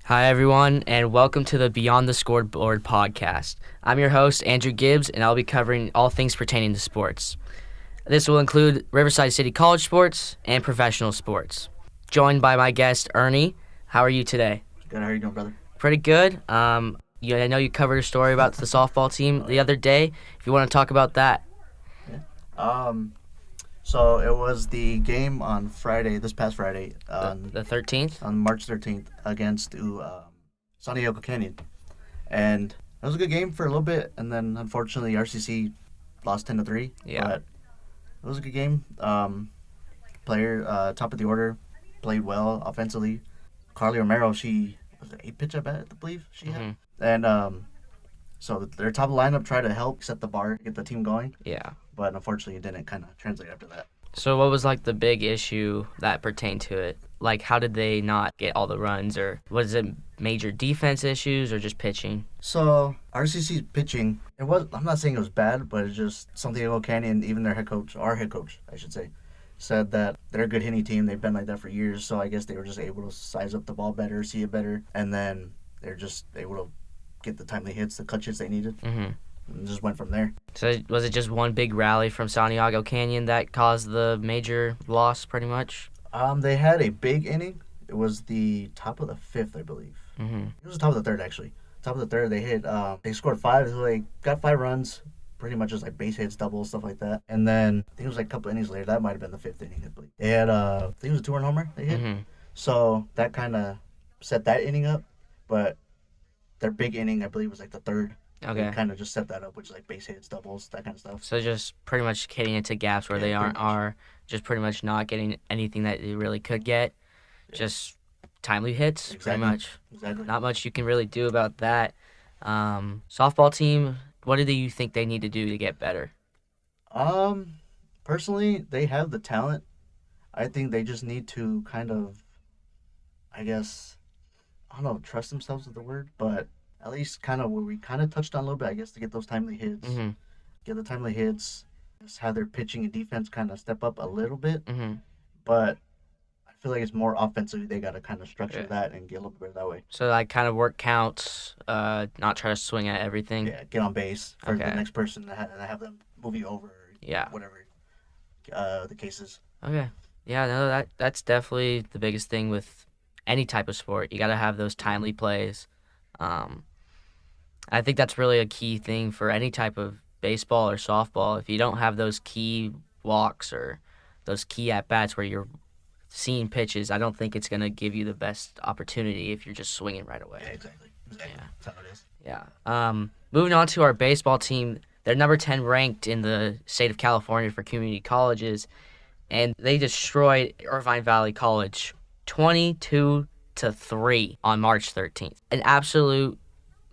Hi, everyone, and welcome to the Beyond the Scoreboard podcast. I'm your host, Andrew Gibbs, and I'll be covering all things pertaining to sports. This will include Riverside City College sports and professional sports. Joined by my guest, Ernie. How are you today? Good. How are you doing, brother? Pretty good. I know you covered a story about the softball team the other day. If you want to talk about that. Yeah. So it was the game on Friday, this past Friday. The 13th? On March 13th against Santiago Canyon. And it was a good game for a little bit, and then unfortunately RCC lost 10-3. Yeah. But it was a good game. Player, top of the order, played well offensively. Carly Romero, she was an 8-pitch, I believe she had. And so their top of the lineup tried to help set the bar, get the team going. Yeah. But unfortunately, it didn't kind of translate after that. So what was the big issue that pertained to it? How did they not get all the runs, or was it major defense issues or just pitching? So RCC's pitching, I'm not saying it was bad, but it's just Santiago Canyon, even their our head coach, I should say, said that they're a good hitting team. They've been like that for years, so I guess they were just able to size up the ball better, see it better, and then they're just able to get the timely hits, the clutch hits they needed. And just went from there. So was it just one big rally from Santiago Canyon that caused the major loss, pretty much? They had a big inning. It was the top of the fifth, I believe. It was the top of the third, actually. Top of the third, they hit. They scored 5. So they got 5 runs, pretty much just base hits, doubles, stuff like that. And then I think it was a couple innings later. That might have been the 5th inning, I believe. They had. I think it was a 2-run homer they hit. So that kind of set that inning up, but their big inning, I believe, was the 3rd. Okay. Kind of just set that up, which is base hits, doubles, that kind of stuff. So just pretty much hitting into gaps where they are just pretty much not getting anything that they really could get. Yeah. Just timely hits, pretty much. Exactly. Not much you can really do about that. Softball team, what do you think they need to do to get better? Personally, they have the talent. I think they just need to kind of, I guess, I don't know, trust themselves is the word, but at least kind of where we kind of touched on a little bit, I guess, to get those timely hits. Get the timely hits, just have their pitching and defense kind of step up a little bit. But I feel like it's more offensively. They got to kind of structure that and get a little bit better that way. So kind of work counts, not try to swing at everything. Yeah, get on base for the next person and have them move you over. Yeah. Whatever the case is. Okay. Yeah, no, that's definitely the biggest thing with any type of sport. You got to have those timely plays. I think that's really a key thing for any type of baseball or softball. If you don't have those key walks or those key at-bats where you're seeing pitches, I don't think it's going to give you the best opportunity if you're just swinging right away. Yeah, exactly. Yeah. That's how it is. Yeah. Moving on to our baseball team, they're number 10 ranked in the state of California for community colleges, and they destroyed Irvine Valley College 22-3 on March 13th. An absolute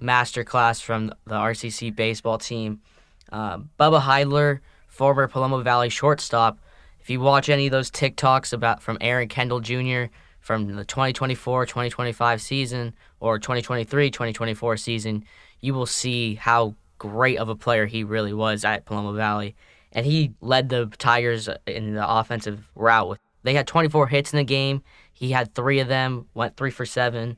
masterclass from the RCC baseball team. Bubba Heidler, former Paloma Valley shortstop. If you watch any of those TikToks from Aaron Kendall Jr. from the 2024-2025 season or 2023-2024 season, you will see how great of a player he really was at Paloma Valley. And he led the Tigers in the offensive route. They had 24 hits in the game. He had 3 of them, went 3 for 7.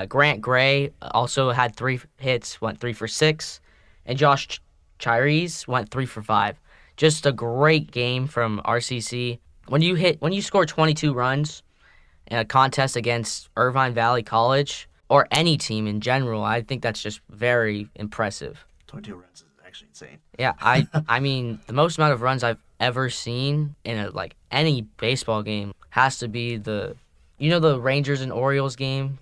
Grant Gray also had 3 hits, went 3 for 6. And Josh Chires went 3 for 5. Just a great game from RCC. When you score 22 runs in a contest against Irvine Valley College or any team in general, I think that's just very impressive. 22 runs is actually insane. Yeah, I mean, the most amount of runs I've ever seen in any baseball game has to be the Rangers and Orioles game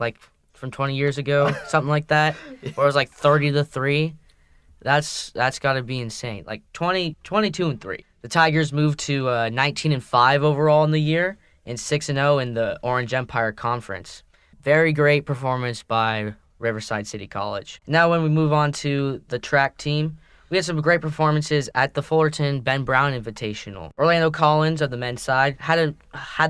from 20 years ago, something like that, where it was 30-3. That's got to be insane. 22-3. The Tigers moved to 19-5 overall in the year and 6-0 in the Orange Empire Conference. Very great performance by Riverside City College. Now when we move on to the track team, we had some great performances at the Fullerton Ben Brown Invitational. Orlando Collins of the men's side had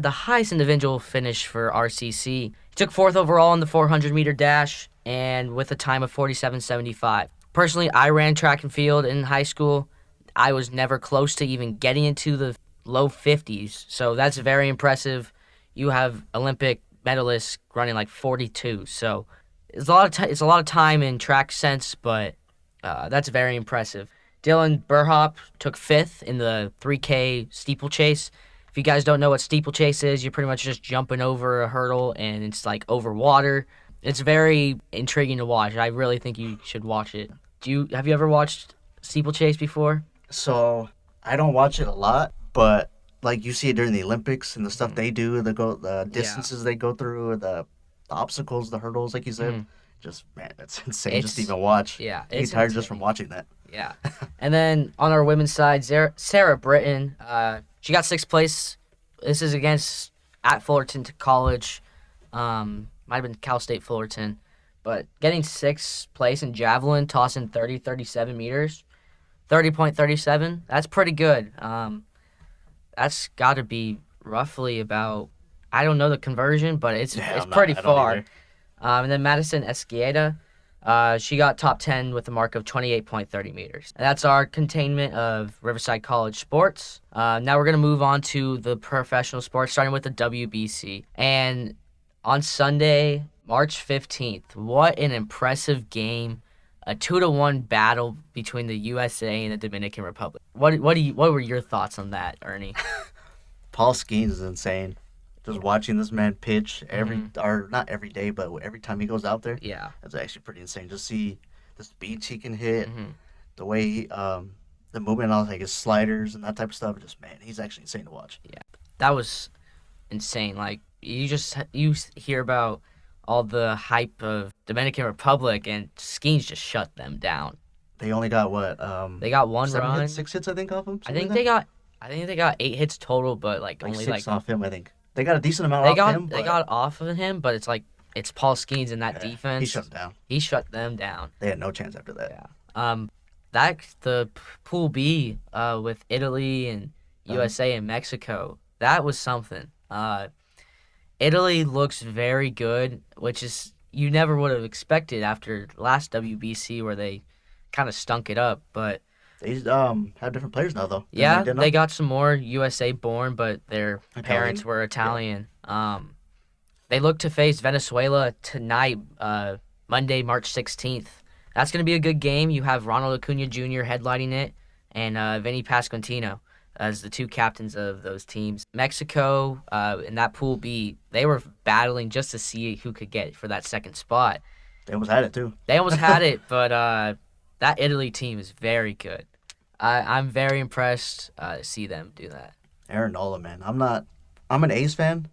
the highest individual finish for RCC. He took 4th overall in the 400-meter dash and with a time of 47.75. Personally, I ran track and field in high school. I was never close to even getting into the low 50s, so that's very impressive. You have Olympic medalists running like 42. So it's a lot of time in track sense, but that's very impressive. Dylan Burhop took 5th in the 3K steeplechase. If you guys don't know what steeplechase is, you're pretty much just jumping over a hurdle and it's like over water. It's very intriguing to watch. I really think you should watch it. Have you ever watched steeplechase before? So I don't watch it a lot, but like you see it during the Olympics and the stuff they do, the distances they go through, the obstacles, the hurdles, like you said. Just, man, that's insane just to even watch. Yeah, I get tired just from watching that. Yeah. And then on our women's side, Sarah Britton, she got 6th place. This is against at Fullerton College. Might have been Cal State Fullerton. But getting 6th place in javelin, tossing 37 meters, 30.37, that's pretty good. That's got to be roughly about, I don't know the conversion, but it's pretty far. And then Madison Esquieta, she got top 10 with a mark of 28.30 meters. And that's our containment of Riverside College sports. Now we're going to move on to the professional sports, starting with the WBC. And on Sunday, March 15th, what an impressive game. A 2-1 battle between the USA and the Dominican Republic. What were your thoughts on that, Ernie? Paul Skeens is insane. Just watching this man pitch or not every day, but every time he goes out there, it's actually pretty insane. Just see the speeds he can hit, the way he, the movement on like his sliders and that type of stuff. Just, man, he's actually insane to watch. Yeah, that was insane. Like you hear about all the hype of Dominican Republic, and Skeens just shut them down. They only got what? They got 1 run, hits, 6 hits, I think, off him. I think they got 8 hits total, but like only 6 off him, I think. They got a decent amount off him. They got off of him, but it's like it's Paul Skeens in that defense. He shut them down. He shut them down. They had no chance after that. Yeah. The Pool B with Italy and USA and Mexico, that was something. Italy looks very good, which is you never would have expected after last WBC where they kind of stunk it up, but they have different players now, though. Yeah, they got some more USA born, but their parents were Italian. Yeah. They look to face Venezuela tonight, Monday, March 16th. That's going to be a good game. You have Ronald Acuna Jr. headlining it and Vinny Pasquantino as the 2 captains of those teams. Mexico, in that Pool B, they were battling just to see who could get for that 2nd spot. They almost had it, too. They almost had it, but that Italy team is very good. I'm very impressed to see them do that. Aaron Nola, man. I'm an A's fan,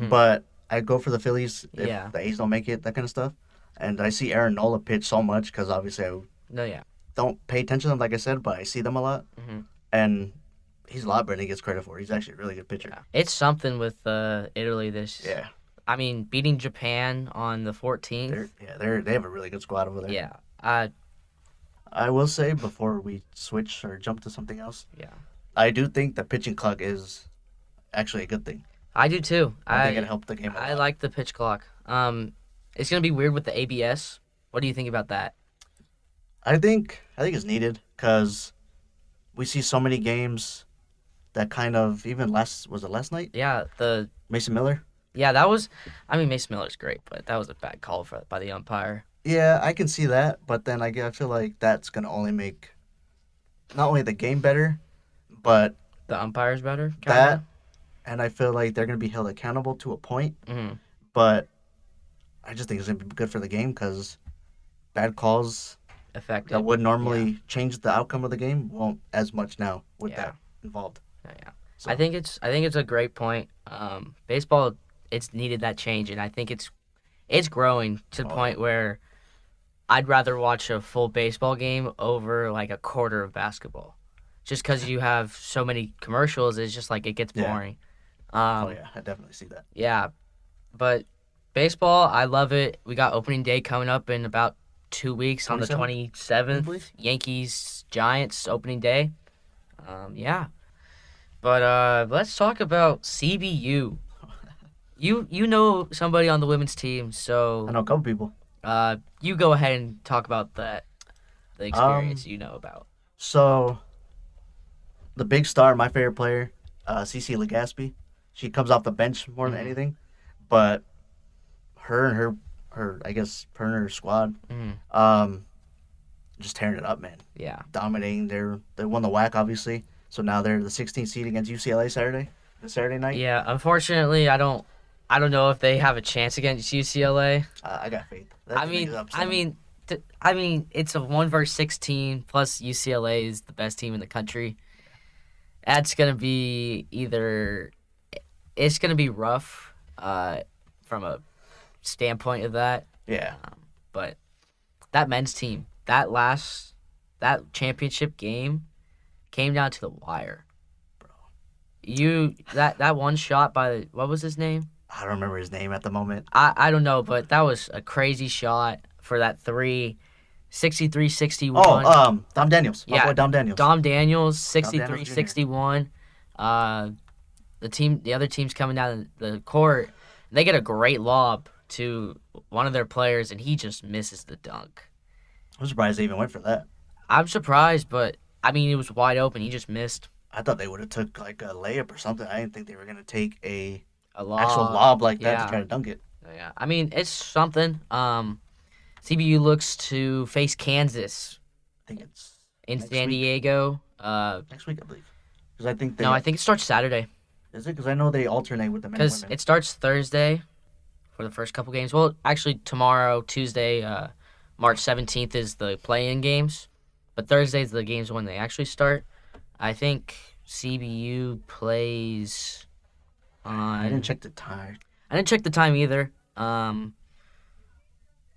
but I go for the Phillies if the A's don't make it, that kind of stuff. And I see Aaron Nola pitch so much because obviously I don't pay attention to them, like I said, but I see them a lot. And he's a lot better than he gets credit for. He's actually a really good pitcher. Yeah. It's something with Italy this. Yeah. I mean, beating Japan on the 14th. They have a really good squad over there. Yeah. I will say before we switch or jump to something else. Yeah. I do think the pitching clock is actually a good thing. I do too. I think it helped the game a lot. I like the pitch clock. It's gonna be weird with the ABS. What do you think about that? I think it's needed because we see so many games that kind of was it last night? Yeah, the Mason Miller. Yeah, that was. I mean, Mason Miller's great, but that was a bad call by the umpire. Yeah, I can see that, but then I feel like that's gonna only make not only the game better, but the umpires better. Kinda? That, and I feel like they're gonna be held accountable to a point. But I just think it's gonna be good for the game because bad calls that would normally change the outcome of the game won't as much now with that involved. Yeah. So. I think it's a great point. Baseball, it's needed that change, and I think it's growing to the point where I'd rather watch a full baseball game over like a quarter of basketball, just because you have so many commercials. It's just like it gets boring. I definitely see that. Yeah, but baseball, I love it. We got opening day coming up in about 2 weeks on the 27th. Yankees Giants opening day. But let's talk about CBU. You know somebody on the women's team, so I know a couple people. You go ahead and talk about the experience you know about. So, the big star, my favorite player, CeCe Legaspi. She comes off the bench more than anything, but her and her I guess her and her squad, just tearing it up, man. Yeah. Dominating. They won the WAC obviously, so now they're the 16th seed against UCLA this Saturday night. Yeah. Unfortunately, I don't know if they have a chance against UCLA. I got faith. I mean, it's a 1 versus 16 plus UCLA is the best team in the country. That's gonna be it's gonna be rough, from a standpoint of that. Yeah. But that men's team, that championship game, came down to the wire, bro. That one shot by what was his name? I don't remember his name at the moment. I don't know, but that was a crazy shot for that 3, 63-61. Oh, Dom Daniels. My Yeah, boy Dom Daniels. Dom Daniels, 63-61. The other team's coming down the court. And they get a great lob to one of their players, and he just misses the dunk. I'm surprised they even went for that. I'm surprised, but I mean, it was wide open. He just missed. I thought they would have took like a layup or something. I didn't think they were gonna take a lob. Actual lob like that to try to dunk it. Yeah, I mean, it's something. CBU looks to face Kansas. I think it's in San Diego. Next week, I believe. Because I think I think it starts Saturday. Is it? Because I know they alternate with the men and women. Because it starts Thursday for the first couple games. Well, actually, tomorrow, Tuesday, March 17th is the play-in games. But Thursday's the games when they actually start. I think CBU plays on... I didn't check the time. I didn't check the time either.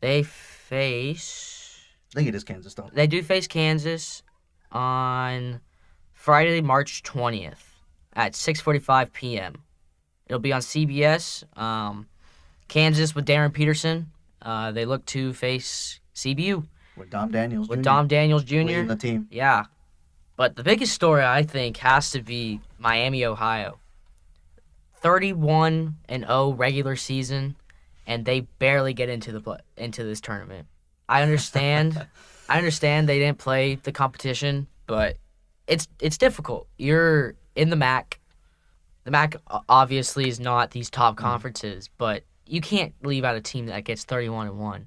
They face... I think it is Kansas, though. They do face Kansas on Friday, March 20th at 6:45 p.m. It'll be on CBS. Kansas with Darren Peterson. They look to face CBU. With Dom Daniels Jr. Dom Daniels Jr. leading the team. Yeah. But the biggest story, I think, has to be Miami, Ohio. 31-0 regular season, and they barely get into this tournament. I understand. They didn't play the competition, but it's difficult. You're in the MAC. The MAC obviously is not these top conferences, but you can't leave out a team that gets 31-1.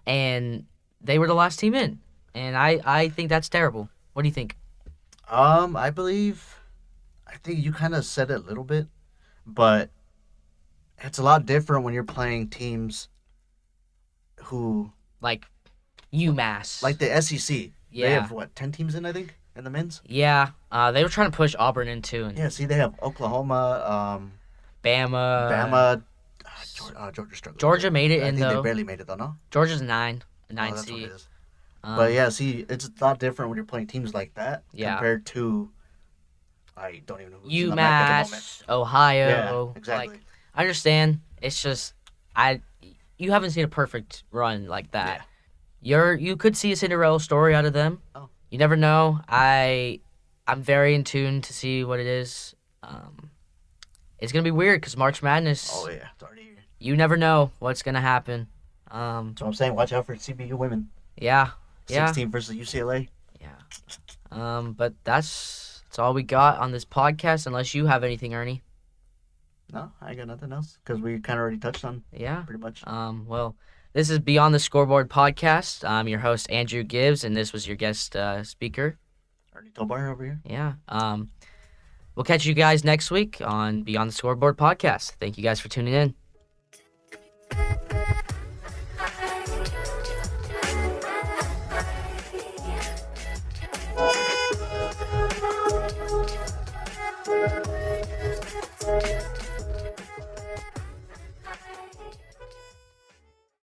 And they were the last team in, and I think that's terrible. What do you think? I think you kind of said it a little bit, but it's a lot different when you're playing teams who... Like UMass. Like the SEC. Yeah. They have, 10 teams in, I think, in the men's? Yeah. They were trying to push Auburn in, too. Yeah, see, they have Oklahoma, Bama. Georgia struggled. Georgia made it in, though. I think they barely made it, though, no? Georgia's 9 that's seed. what it is. But, yeah, see, it's a lot different when you're playing teams like that compared to... I don't even know who's in the MAC at the moment. UMass, Ohio. Yeah, exactly. Like, I understand. It's just... You haven't seen a perfect run like that. Yeah. You could see a Cinderella story out of them. Oh. You never know. I'm very in tune to see what it is. It's gonna be weird because March Madness. Oh yeah, it's already here. You never know what's gonna happen. So I'm saying, watch out for CBU women. Yeah. 16 versus UCLA. Yeah. But that's all we got on this podcast. Unless you have anything, Ernie. No, I ain't got nothing else because we kind of already touched on. Yeah. Pretty much. Well, this is Beyond the Scoreboard podcast. I'm your host, Andrew Gibbs, and this was your guest speaker, Ernie Tobar over here. Yeah. We'll catch you guys next week on Beyond the Scoreboard podcast. Thank you guys for tuning in.